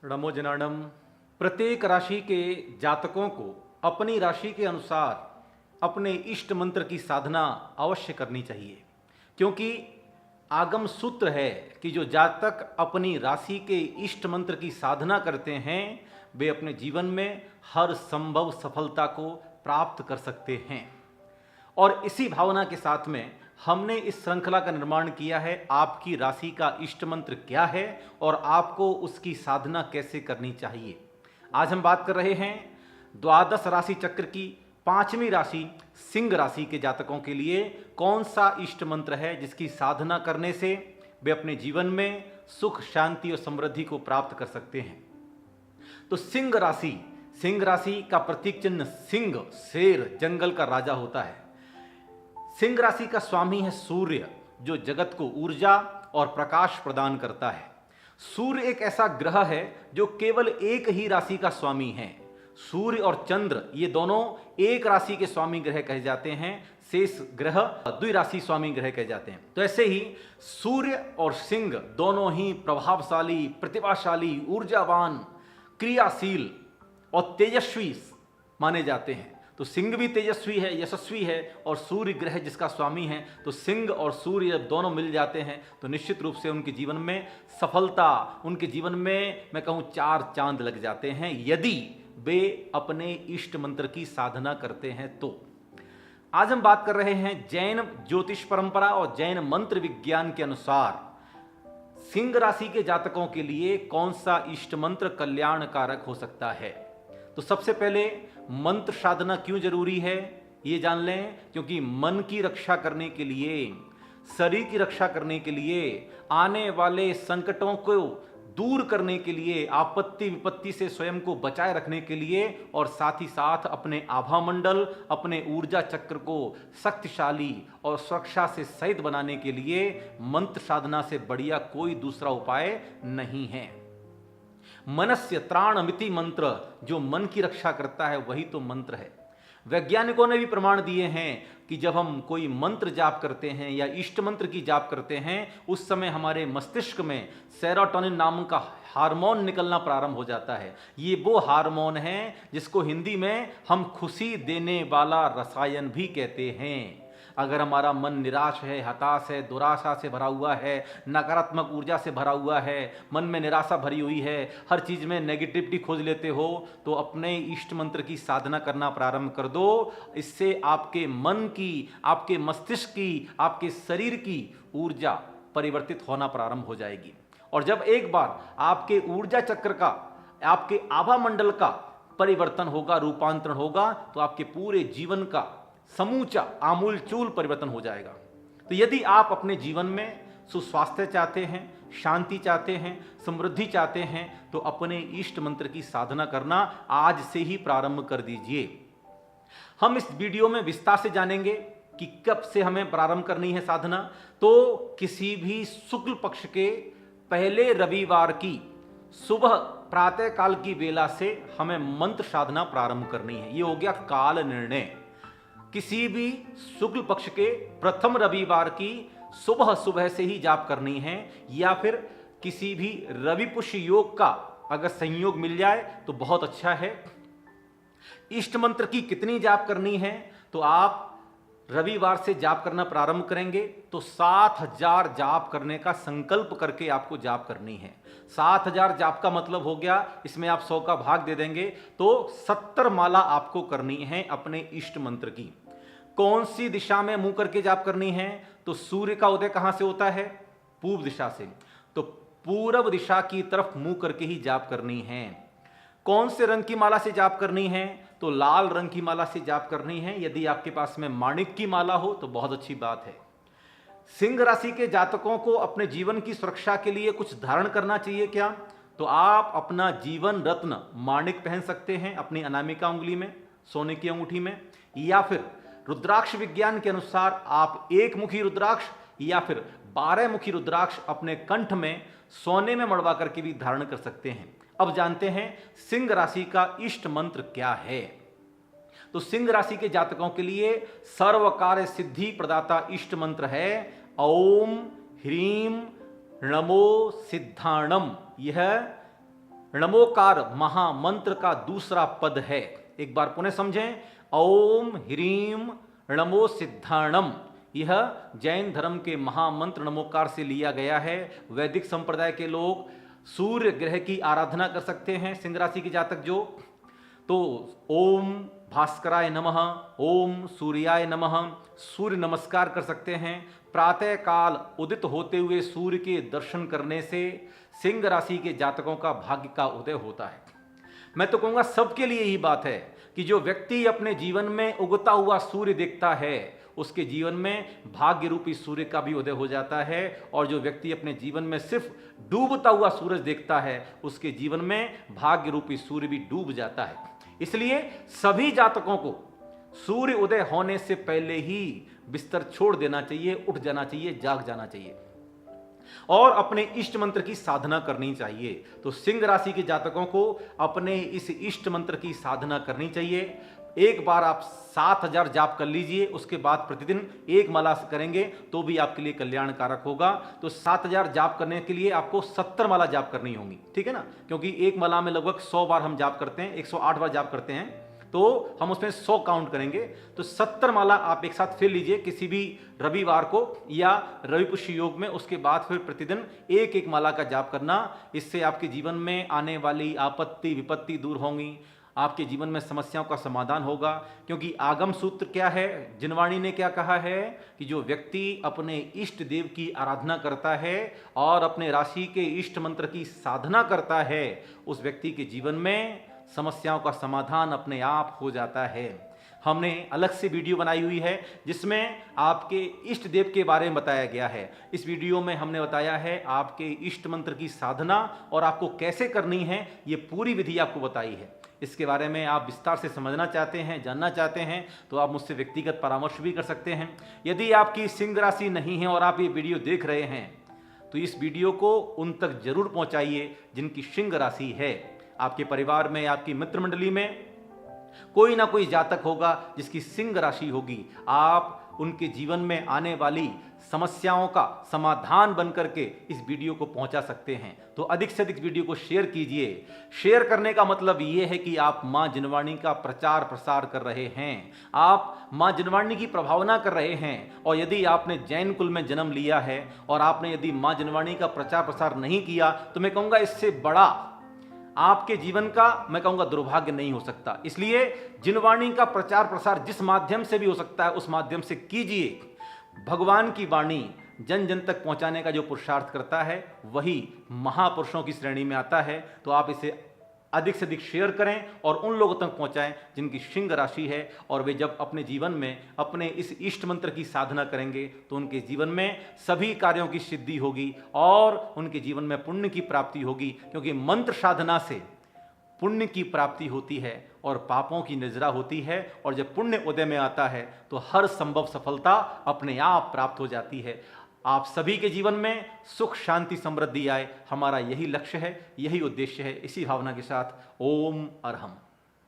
नमो जनार्दन। प्रत्येक राशि के जातकों को अपनी राशि के अनुसार अपने इष्ट मंत्र की साधना अवश्य करनी चाहिए, क्योंकि आगम सूत्र है कि जो जातक अपनी राशि के इष्ट मंत्र की साधना करते हैं वे अपने जीवन में हर संभव सफलता को प्राप्त कर सकते हैं। और इसी भावना के साथ में हमने इस श्रृंखला का निर्माण किया है, आपकी राशि का इष्ट मंत्र क्या है और आपको उसकी साधना कैसे करनी चाहिए। आज हम बात कर रहे हैं द्वादश राशि चक्र की पांचवी राशि सिंह राशि के जातकों के लिए कौन सा इष्ट मंत्र है जिसकी साधना करने से वे अपने जीवन में सुख, शांति और समृद्धि को प्राप्त कर सकते हैं। तो सिंह राशि का प्रतीक चिन्ह सिंह, शेर, जंगल का राजा होता है। सिंह राशि का स्वामी है सूर्य, जो जगत को ऊर्जा और प्रकाश प्रदान करता है। सूर्य एक ऐसा ग्रह है जो केवल एक ही राशि का स्वामी है। सूर्य और चंद्र ये दोनों एक राशि के स्वामी ग्रह कहे जाते हैं, शेष ग्रह द्विराशि स्वामी ग्रह कहे जाते हैं। तो ऐसे ही सूर्य और सिंह दोनों ही प्रभावशाली, प्रतिभाशाली, ऊर्जावान, क्रियाशील और तेजस्वी माने जाते हैं। तो सिंह भी तेजस्वी है, यशस्वी है, और सूर्य ग्रह जिसका स्वामी है, तो सिंह और सूर्य जब दोनों मिल जाते हैं तो निश्चित रूप से उनके जीवन में सफलता, उनके जीवन में मैं कहूँ चार चांद लग जाते हैं, यदि वे अपने इष्ट मंत्र की साधना करते हैं। तो आज हम बात कर रहे हैं जैन ज्योतिष परंपरा और जैन मंत्र विज्ञान के अनुसार सिंह राशि के जातकों के लिए कौन सा इष्ट मंत्र कल्याणकारक हो सकता है। तो सबसे पहले मंत्र साधना क्यों जरूरी है ये जान लें, क्योंकि मन की रक्षा करने के लिए, शरीर की रक्षा करने के लिए, आने वाले संकटों को दूर करने के लिए, आपत्ति विपत्ति से स्वयं को बचाए रखने के लिए, और साथ ही साथ अपने आभा मंडल, अपने ऊर्जा चक्र को शक्तिशाली और सुरक्षा से सहित बनाने के लिए मंत्र साधना से बढ़िया कोई दूसरा उपाय नहीं है। मनस्य त्राणमिति मंत्र, जो मन की रक्षा करता है वही तो मंत्र है। वैज्ञानिकों ने भी प्रमाण दिए हैं कि जब हम कोई मंत्र जाप करते हैं या इष्ट मंत्र की जाप करते हैं उस समय हमारे मस्तिष्क में सेरोटोनिन नाम का हार्मोन निकलना प्रारंभ हो जाता है। ये वो हार्मोन है जिसको हिंदी में हम खुशी देने वाला रसायन भी कहते हैं। अगर हमारा मन निराश है, हताश है, दुराशा से भरा हुआ है, नकारात्मक ऊर्जा से भरा हुआ है, मन में निराशा भरी हुई है, हर चीज़ में नेगेटिविटी खोज लेते हो, तो अपने इष्ट मंत्र की साधना करना प्रारंभ कर दो। इससे आपके मन की, आपके मस्तिष्क की, आपके शरीर की ऊर्जा परिवर्तित होना प्रारंभ हो जाएगी। और जब एक बार आपके ऊर्जा चक्र का, आपके आभा मंडल का परिवर्तन होगा, रूपांतरण होगा, तो आपके पूरे जीवन का समूचा आमूलचूल परिवर्तन हो जाएगा। तो यदि आप अपने जीवन में सुस्वास्थ्य चाहते हैं, शांति चाहते हैं, समृद्धि चाहते हैं, तो अपने इष्ट मंत्र की साधना करना आज से ही प्रारंभ कर दीजिए। हम इस वीडियो में विस्तार से जानेंगे कि कब से हमें प्रारंभ करनी है साधना। तो किसी भी शुक्ल पक्ष के पहले रविवार की सुबह प्रातः काल की बेला से हमें मंत्र साधना प्रारंभ करनी है। ये हो गया काल निर्णय। किसी भी शुक्ल पक्ष के प्रथम रविवार की सुबह सुबह से ही जाप करनी है, या फिर किसी भी रवि पुष्य योग का अगर संयोग मिल जाए तो बहुत अच्छा है। इष्ट मंत्र की कितनी जाप करनी है, तो आप रविवार से जाप करना प्रारंभ करेंगे तो 7000 जाप करने का संकल्प करके आपको जाप करनी है। 7000 जाप का मतलब हो गया, इसमें आप 100 का भाग दे देंगे तो 70 माला आपको करनी है अपने इष्ट मंत्र की। कौन सी दिशा में मुंह करके जाप करनी है, तो सूर्य का उदय कहां से होता है, पूर्व दिशा से, तो पूर्व दिशा की तरफ मुंह करके ही जाप करनी है। कौन से रंग की माला से जाप करनी है, तो लाल रंग की माला से जाप करनी है। यदि आपके पास में माणिक की माला हो तो बहुत अच्छी बात है। सिंह राशि के जातकों को अपने जीवन की सुरक्षा के लिए कुछ धारण करना चाहिए क्या, तो आप अपना जीवन रत्न माणिक पहन सकते हैं अपनी अनामिका उंगली में, सोने की अंगूठी में, या फिर रुद्राक्ष विज्ञान के अनुसार आप एक मुखी रुद्राक्ष या फिर 12 मुखी रुद्राक्ष अपने कंठ में सोने में मड़वा करके भी धारण कर सकते हैं। अब जानते हैं सिंह राशि का इष्ट मंत्र क्या है। तो सिंह राशि के जातकों के लिए सर्व कार्य सिद्धि प्रदाता इष्ट मंत्र है ओम ह्रीम नमो सिद्धाणम। यह णमोकार महामंत्र का दूसरा पद है। एक बार पुनः समझें, ओम ह्रीम णमो सिद्धाणम, यह जैन धर्म के महामंत्र नमोकार से लिया गया है। वैदिक संप्रदाय के लोग सूर्य ग्रह की आराधना कर सकते हैं, सिंह राशि के जातक जो, तो ओम भास्कराय नमः, ओम सूर्याय नमः, सूर्य नमस्कार कर सकते हैं। प्रातः काल उदित होते हुए सूर्य के दर्शन करने से सिंह राशि के जातकों का भाग्य का उदय होता है। मैं तो कहूँगा सबके लिए यही बात है कि जो व्यक्ति अपने जीवन में उगता हुआ सूर्य देखता है उसके जीवन में भाग्य रूपी सूर्य का भी उदय हो जाता है, और जो व्यक्ति अपने जीवन में सिर्फ डूबता हुआ सूरज देखता है उसके जीवन में भाग्य रूपी सूर्य भी डूब जाता है। इसलिए सभी जातकों को सूर्य उदय होने से पहले ही बिस्तर छोड़ देना चाहिए, उठ जाना चाहिए, जाग जाना चाहिए और अपने इष्ट मंत्र की साधना करनी चाहिए। तो सिंह राशि के जातकों को अपने इस इष्ट मंत्र की साधना करनी चाहिए। एक बार आप 7000 जाप कर लीजिए, उसके बाद प्रतिदिन एक माला करेंगे तो भी आपके लिए कल्याणकारक होगा। तो 7000 जाप करने के लिए आपको 70 माला जाप करनी होंगी, ठीक है ना, क्योंकि एक माला में लगभग 100 बार हम जाप करते हैं, 108 बार जाप करते हैं, तो हम उसमें 100 काउंट करेंगे। तो 70 माला आप एक साथ फिर लीजिए किसी भी रविवार को या रविपुष्य योग में, उसके बाद फिर प्रतिदिन एक एक माला का जाप करना। इससे आपके जीवन में आने वाली आपत्ति विपत्ति दूर होंगी, आपके जीवन में समस्याओं का समाधान होगा। क्योंकि आगम सूत्र क्या है, जिनवाणी ने क्या कहा है कि जो व्यक्ति अपने इष्ट देव की आराधना करता है और अपने राशि के इष्ट मंत्र की साधना करता है उस व्यक्ति के जीवन में समस्याओं का समाधान अपने आप हो जाता है। हमने अलग से वीडियो बनाई हुई है जिसमें आपके इष्ट देव के बारे में बताया गया है। इस वीडियो में हमने बताया है आपके इष्ट मंत्र की साधना और आपको कैसे करनी है, ये पूरी विधि आपको बताई है। इसके बारे में आप विस्तार से समझना चाहते हैं, जानना चाहते हैं तो आप मुझसे व्यक्तिगत परामर्श भी कर सकते हैं। यदि आपकी सिंह राशि नहीं है और आप ये वीडियो देख रहे हैं तो इस वीडियो को उन तक जरूर पहुंचाइए जिनकी सिंह राशि है। आपके परिवार में, आपकी मित्र मंडली में कोई ना कोई जातक होगा जिसकी सिंह राशि होगी। आप उनके जीवन में आने वाली समस्याओं का समाधान बनकर के इस वीडियो को पहुंचा सकते हैं। तो अधिक से अधिक वीडियो को शेयर कीजिए। शेयर करने का मतलब यह है कि आप मां जिनवाणी का प्रचार प्रसार कर रहे हैं, आप मां जिनवाणी की प्रभावना कर रहे हैं। और यदि आपने जैन कुल में जन्म लिया है और आपने यदि मां जिनवाणी का प्रचार प्रसार नहीं किया तो मैं कहूंगा इससे बड़ा आपके जीवन का, मैं कहूंगा, दुर्भाग्य नहीं हो सकता। इसलिए जिनवाणी का प्रचार प्रसार जिस माध्यम से भी हो सकता है उस माध्यम से कीजिए। भगवान की वाणी जन जन तक पहुंचाने का जो पुरुषार्थ करता है वही महापुरुषों की श्रेणी में आता है। तो आप इसे अधिक से अधिक शेयर करें और उन लोगों तक पहुंचाएं जिनकी सिंह राशि है, और वे जब अपने जीवन में अपने इस इष्ट मंत्र की साधना करेंगे तो उनके जीवन में सभी कार्यों की सिद्धि होगी और उनके जीवन में पुण्य की प्राप्ति होगी। क्योंकि मंत्र साधना से पुण्य की प्राप्ति होती है और पापों की निजरा होती है, और जब पुण्य उदय में आता है तो हर संभव सफलता अपने आप प्राप्त हो जाती है। आप सभी के जीवन में सुख शांति समृद्धि आए, हमारा यही लक्ष्य है, यही उद्देश्य है। इसी भावना के साथ ओम अरहम।